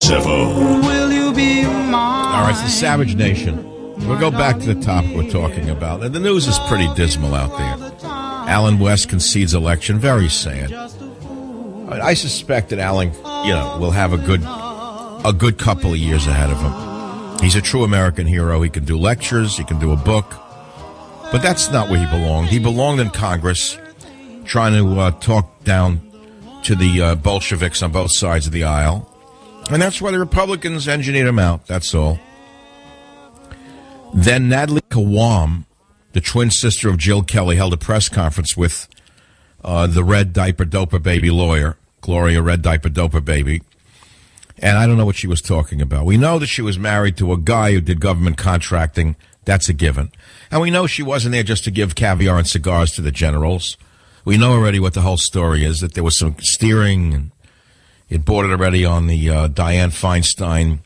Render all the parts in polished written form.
Zepho. Will you be mine? All right, it's the Savage Nation. We'll go back to the topic we're talking about. And the news is pretty dismal out there. Alan West concedes election. Very sad. I suspect that Alan, will have a good couple of years ahead of him. He's a true American hero. He can do lectures. He can do a book. But that's not where he belonged. He belonged in Congress, trying to talk down to the Bolsheviks on both sides of the aisle. And that's why the Republicans engineered him out. That's all. Then Natalie Kawam, the twin sister of Jill Kelly, held a press conference with the Red Diaper Doper Baby lawyer, Gloria Red Diaper Doper Baby. And I don't know what she was talking about. We know that she was married to a guy who did government contracting. That's a given. And we know she wasn't there just to give caviar and cigars to the generals. We know already what the whole story is, that there was some steering, and it bordered already on the Dianne Feinstein,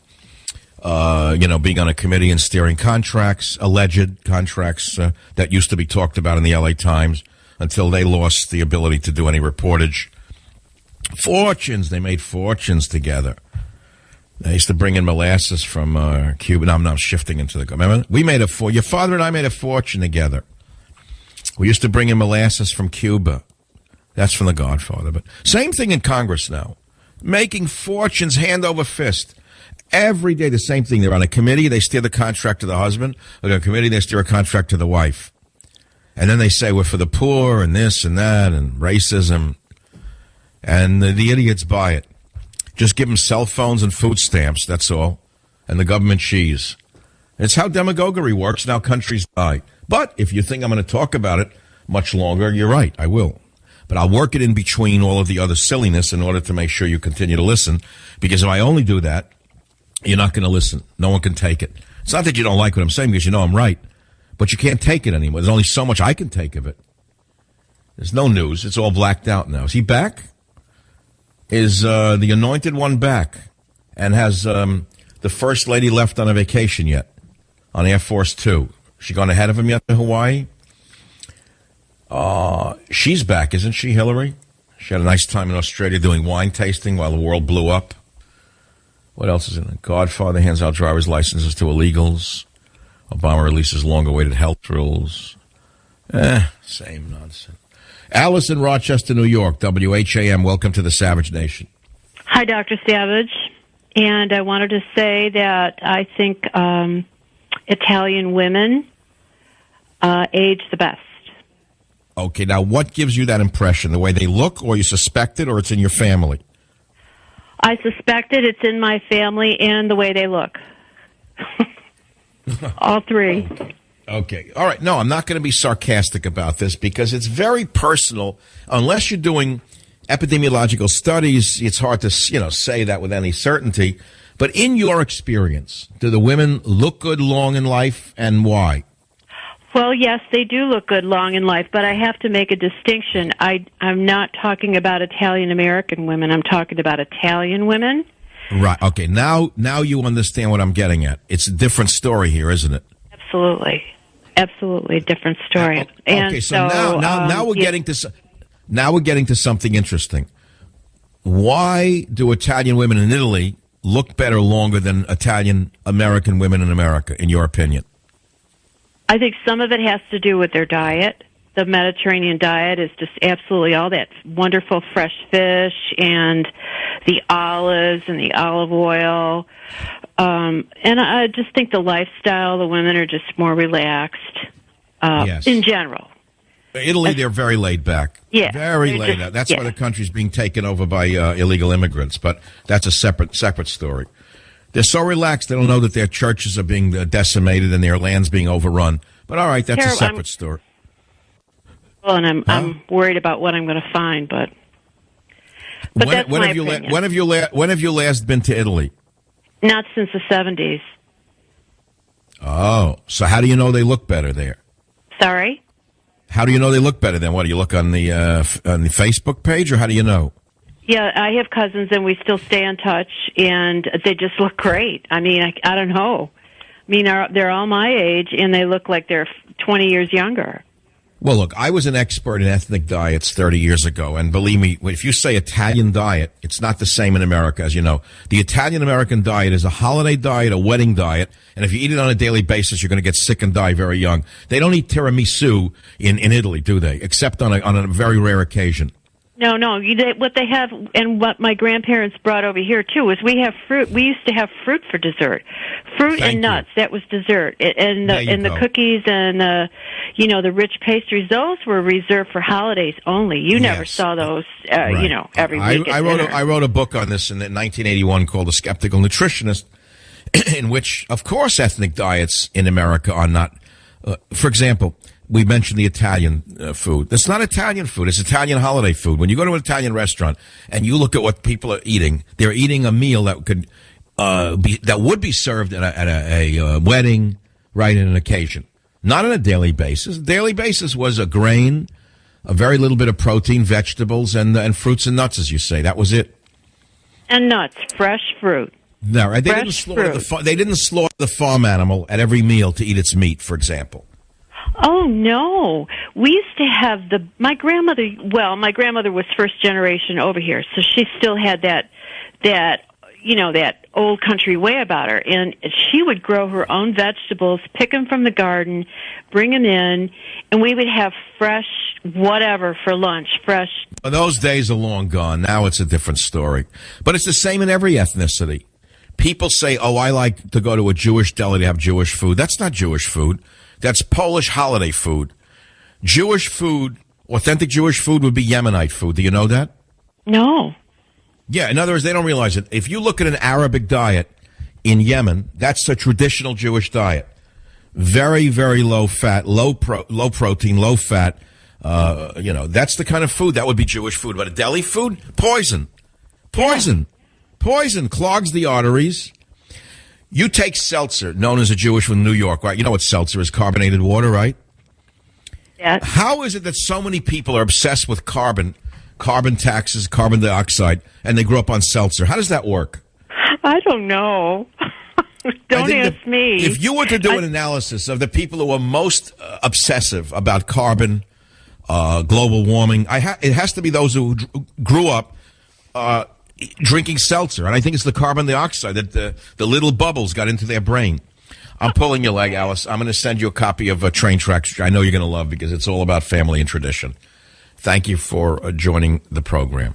being on a committee and steering contracts, alleged contracts that used to be talked about in the L.A. Times until they lost the ability to do any reportage. Fortunes. They made fortunes together. They used to bring in molasses from Cuba. Now I'm now shifting into the... Remember? Your father and I made a fortune together. We used to bring in molasses from Cuba. That's from The Godfather. But same thing in Congress now. Making fortunes hand over fist. Every day the same thing. They're on a committee. They steer the contract to the husband. On a committee, they steer a contract to the wife. And then they say we're for the poor and this and that and racism. And the idiots buy it. Just give them cell phones and food stamps, that's all. And the government cheese. It's how demagoguery works, and how countries die. But if you think I'm going to talk about it much longer, you're right, I will. But I'll work it in between all of the other silliness in order to make sure you continue to listen. Because if I only do that, you're not going to listen. No one can take it. It's not that you don't like what I'm saying, because you know I'm right. But you can't take it anymore. There's only so much I can take of it. There's no news. It's all blacked out now. Is he back? Is the anointed one back? And has the First Lady left on a vacation yet? On Air Force Two? She gone ahead of him yet to Hawaii? She's back, isn't she, Hillary? She had a nice time in Australia doing wine tasting while the world blew up. What else is in it? Godfather hands out driver's licenses to illegals. Obama releases long-awaited health rules. Same nonsense. Alice in Rochester, New York, WHAM. Welcome to the Savage Nation. Hi, Dr. Savage. And I wanted to say that I think Italian women age the best. Okay, now what gives you that impression? The way they look, or you suspect it, or it's in your family? I suspect it. It's in my family and the way they look. All three. Okay. All right. No, I'm not going to be sarcastic about this because it's very personal. Unless you're doing epidemiological studies, it's hard to, say that with any certainty. But in your experience, do the women look good long in life, and why? Well, yes, they do look good long in life, but I have to make a distinction. I'm not talking about Italian-American women. I'm talking about Italian women. Right. Okay. Now you understand what I'm getting at. It's a different story here, isn't it? Absolutely. Absolutely a different story. Okay, so now we're getting to something interesting. Why do Italian women in Italy look better longer than Italian American women in America, in your opinion? I think some of it has to do with their diet. The Mediterranean diet is just absolutely all that wonderful fresh fish and the olives and the olive oil. And I just think the lifestyle, the women are just more relaxed yes. in general. Italy, they're very laid back. Yeah. Very laid back. That's why the country's being taken over by illegal immigrants. But that's a separate story. They're so relaxed, they don't know that their churches are being decimated and their land's being overrun. But all right, that's a separate story. Well, and I'm worried about what I'm going to find, but that's my opinion. When have you last been to Italy? Not since the 70s. Oh, so how do you know they look better there? Sorry? How do you know they look better then? What, do you look on the Facebook page, or how do you know? Yeah, I have cousins, and we still stay in touch, and they just look great. I mean, I don't know. I mean, they're all my age, and they look like they're 20 years younger. Well, look, I was an expert in ethnic diets 30 years ago, and believe me, if you say Italian diet, it's not the same in America, as you know. The Italian-American diet is a holiday diet, a wedding diet, and if you eat it on a daily basis, you're going to get sick and die very young. They don't eat tiramisu in Italy, do they? Except on a very rare occasion. No, no. What they have, and what my grandparents brought over here too, is we have fruit. We used to have fruit for dessert, fruit and nuts. That was dessert, and the cookies and the rich pastries. Those were reserved for holidays only. You never saw those, right. Every week. I wrote a book on this in 1981 called The Skeptical Nutritionist, in which, of course, ethnic diets in America are not. For example, we mentioned the Italian food. That's not Italian food. It's Italian holiday food. When you go to an Italian restaurant and you look at what people are eating, they're eating a meal that could that would be served at a wedding, right, in an occasion. Not on a daily basis. Daily basis was a grain, a very little bit of protein, vegetables, and fruits and nuts, as you say. That was it. And nuts, fresh fruit. No, right? They didn't slaughter the farm animal at every meal to eat its meat, for example. Oh no, we used to have my grandmother. Well, my grandmother was first generation over here, so she still had that old country way about her, and she would grow her own vegetables, pick them from the garden, bring them in, and we would have fresh whatever for lunch. Fresh. Well, those days are long gone. Now it's a different story, but it's the same in every ethnicity. People say, "Oh, I like to go to a Jewish deli to have Jewish food." That's not Jewish food. That's Polish holiday food. Jewish food, authentic Jewish food, would be Yemenite food. Do you know that? No. Yeah, in other words, they don't realize it. If you look at an Arabic diet in Yemen, that's the traditional Jewish diet. Very, very low fat, low protein, low fat. That's the kind of food that would be Jewish food. But a deli food, poison, clogs the arteries. You take seltzer, known as a Jewish one in New York, right? You know what seltzer is, carbonated water, right? Yeah. How is it that so many people are obsessed with carbon taxes, carbon dioxide, and they grew up on seltzer? How does that work? I don't know. Don't ask me. If you were to do an analysis of the people who are most obsessive about carbon, global warming, it has to be those who grew up drinking seltzer, and I think it's the carbon dioxide that the little bubbles got into their brain. I'm pulling your leg, Alice. I'm going to send you a copy of Train Tracks, which I know you're going to love because it's all about family and tradition. Thank you for joining the program.